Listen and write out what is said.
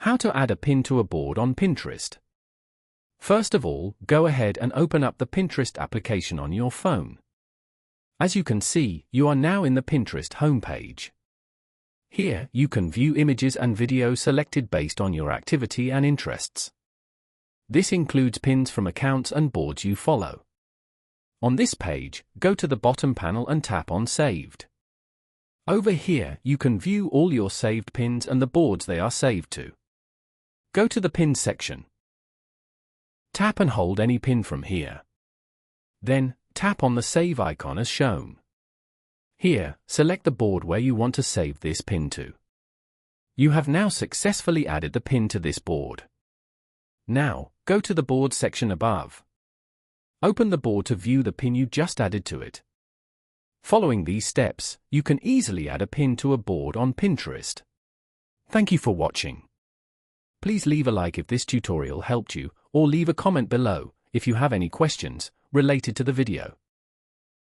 How to add a pin to a board on Pinterest. First of all, go ahead and open up the Pinterest application on your phone. As you can see, you are now in the Pinterest homepage. Here, you can view images and videos selected based on your activity and interests. This includes pins from accounts and boards you follow. On this page, go to the bottom panel and tap on Saved. Over here, you can view all your saved pins and the boards they are saved to. Go to the Pins section. Tap and hold any pin from here. Then, tap on the Save icon as shown. Here, select the board where you want to save this pin to. You have now successfully added the pin to this board. Now, go to the Board section above. Open the board to view the pin you just added to it. Following these steps, you can easily add a pin to a board on Pinterest. Thank you for watching. Please leave a like if this tutorial helped you, or leave a comment below if you have any questions related to the video.